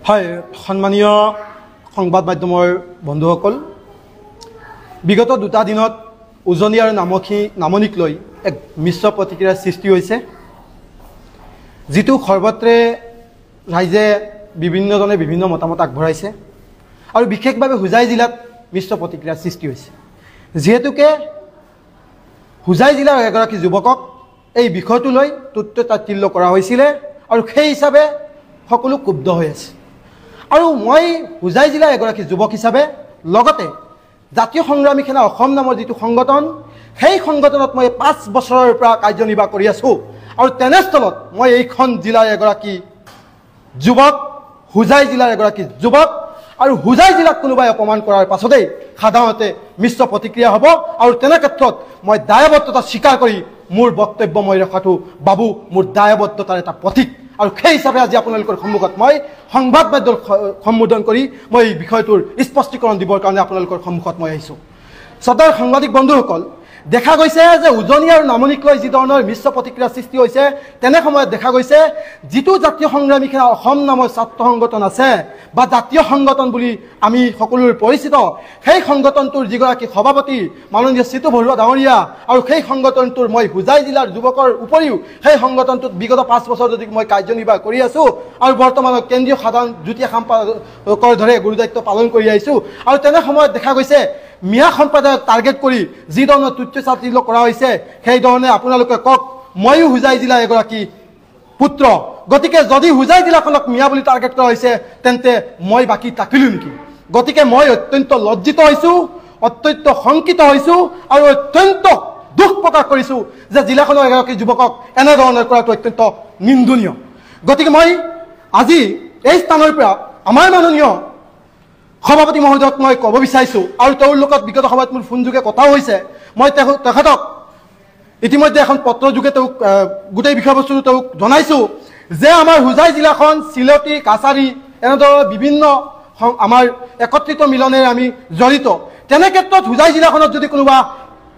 হয় সম্মানীয় সংবাদ মাধ্যমৰ বন্ধুসকল বিগত দুটা দিনত উজনি আৰু নামনিক লৈ এক মিশ্ৰ প্ৰতিক্ৰিয়াৰ সৃষ্টি হৈছে যিটো সৰ্বত্ৰে ৰাইজে বিভিন্নজনে বিভিন্ন মতামত আগবঢ়াইছে আৰু বিশেষভাৱে হুজাই জিলাত মিশ্ৰ প্ৰতিক্ৰিয়াৰ সৃষ্টি হৈছে যেহেতুকে হুজাই জিলাৰ এগৰাকী যুৱকক এই বিষয়টো লৈ তুত্য কৰা হৈছিল আৰু সেই হিচাপে সকলো ক্ষুব্ধ হৈ আছে আৰু মই হুজাই জিলাৰ এগৰাকী যুৱক হিচাপে লগতে জাতীয় সংগ্ৰামী সেনা অসম নামৰ যিটো সংগঠন সেই সংগঠনত মই 5 বছৰৰ পৰা কাৰ্যনিৰ্বাহ কৰি আছো আৰু তেনেস্থলত মই এইখন জিলাৰ এগৰাকী যুৱক হুজাই জিলাৰ এগৰাকী যুৱক আৰু হুজাই জিলাক কোনোবাই অপমান কৰাৰ পাছতে সাধাৰণতে মিশ্ৰ প্ৰতিক্ৰিয়া হ'ব আৰু তেনে ক্ষেত্ৰত মই দায়বদ্ধতা স্বীকাৰ কৰি মোৰ বক্তব্য মই ৰখাটো বাবু মোৰ দায়বদ্ধতাৰ এটা প্ৰতীক আৰু সেই হিচাপে আজি আপোনালোকৰ সন্মুখত মই সংবাদ মাধ্যম সম্বোধন কৰি মই এই বিষয়টোৰ স্পষ্টীকৰণ দিবৰ কাৰণে আপোনালোকৰ সন্মুখত মই আহিছোঁ সদাৰ সাংবাদিক বন্ধুসকল দেখা গৈছে যে উজনি আৰু নামনিক লৈ যি ধৰণৰ মিশ্ৰ প্ৰতিক্ৰিয়া সৃষ্টি হৈছে তেনে সময়ত দেখা গৈছে যিটো জাতীয় সংগ্ৰামী সেনা অসম নামৰ ছাত্ৰ সংগঠন আছে বা জাতীয় সংগঠন বুলি আমি সকলোৰে পৰিচিত সেই সংগঠনটোৰ যিগৰাকী সভাপতি মাননীয় চিতু বৰুৱা ডাঙৰীয়া আৰু সেই সংগঠনটোৰ মই হুজাই জিলাৰ যুৱকৰ উপৰিও সেই সংগঠনটোত বিগত 5 বছৰ যদি মই কাৰ্যনিৰ্বাহ কৰি আছো আৰু বৰ্তমানত কেন্দ্ৰীয় সাধাৰণ যুটীয়া সম্পাদকৰ দৰে গুৰুদায়িত্ব পালন কৰি আহিছো আৰু তেনে সময়ত দেখা গৈছে মিয়া সম্প্ৰদায়ক টাৰ্গেট কৰি যি ধৰণৰ তুচ্ছাতিল্য কৰা হৈছে সেই ধৰণে আপোনালোকে কক ময়ো হুজাই জিলাৰ এগৰাকী পুত্ৰ গতিকে যদি হুজাই জিলাখনক মিয়া বুলি টাৰ্গেট কৰা হৈছে তেন্তে মই বাকি থাকিলো নেকি গতিকে মই অত্যন্ত লজ্জিত হৈছো অত্যন্ত শংকিত হৈছো আৰু অত্যন্ত দুখ প্ৰকাশ কৰিছো যে জিলাখনৰ এগৰাকী যুৱকক এনে ধৰণৰ কৰাটো অত্যন্ত নিন্দনীয় গতিকে মই আজি এই স্থানৰ পৰা আমাৰ মাননীয় সভাপতি মহোদয়ক মই ক'ব বিচাৰিছো আৰু তেওঁৰ লগত বিগত সময়ত মোৰ ফোন যোগে কথাও হৈছে মই তেখেতক ইতিমধ্যে এখন পত্ৰ যোগে তেওঁক গোটেই বিষয়বস্তু তেওঁক জনাইছো যে আমাৰ হুজাই জিলাখন চিলতি কাছাৰী এনেধৰণৰ বিভিন্ন আমাৰ একত্ৰিত মিলনেৰে আমি জড়িত তেনে ক্ষেত্ৰত হুজাই জিলাখনত যদি কোনোবা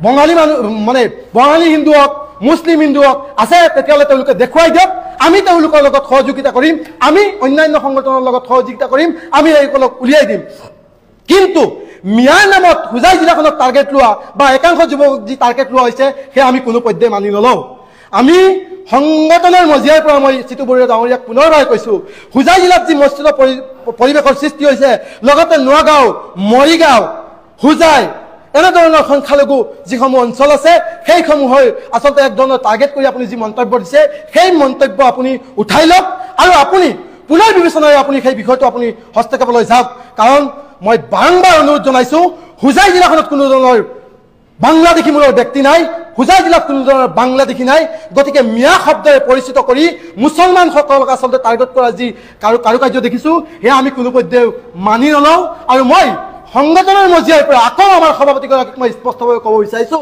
বঙালী মানুহ মানে বঙালী হিন্দু হওক মুছলিম হিন্দু হওক আছে তেতিয়াহ'লে তেওঁলোকে দেখুৱাই দিয়ক আমি তেওঁলোকৰ লগত সহযোগিতা কৰিম আমি অন্যান্য সংগঠনৰ লগত সহযোগিতা কৰিম আমি এইসকলক উলিয়াই দিম কিন্তু মিয়াৰ নামত হুজাই জিলাখনত টাৰ্গেট লোৱা বা একাংশ যুৱকক যি টাৰ্গেট লোৱা হৈছে সেয়া আমি কোনো পৰ্যায়ে মানি নলওঁ আমি সংগঠনৰ মজিয়াৰ পৰা মই চিতু বৰুৱা ডাঙৰীয়াক পুনৰবাৰ কৈছো হুজাই জিলাত যি মস্তিষ্ক পৰিৱেশৰ সৃষ্টি হৈছে লগতে নোৱাগাঁও মৰিগাঁও হুজাই এনেধৰণৰ সংখ্যালঘু যিসমূহ অঞ্চল আছে সেইসমূহৰ আচলতে এক ধৰণৰ টাৰ্গেট কৰি আপুনি যি মন্তব্য দিছে সেই মন্তব্য আপুনি উঠাই লওক আৰু আপুনি পুনৰ বিবেচনাৰে আপুনি সেই বিষয়টো আপুনি হস্তক্ষেপলৈ যাওক কাৰণ মই বাৰম্বাৰ অনুৰোধ জনাইছো হুজাই জিলাখনত কোনো ধৰণৰ বাংলাদেশী মূলৰ ব্যক্তি নাই হুজাই জিলাত কোনো ধৰণৰ বাংলাদেশী নাই গতিকে মিয়া শব্দৰে পৰিচিত কৰি মুছলমানসকলক আচলতে টাৰ্গেট কৰা যি কাৰুকাৰ্য দেখিছো সেয়া আমি কোনো পৰ্যায়ে মানি নলওঁ আৰু মই সংগঠনৰ মজিয়াৰ পৰা আকৌ আমাৰ সভাপতিগৰাকীক মই স্পষ্টভাৱে ক'ব বিচাৰিছো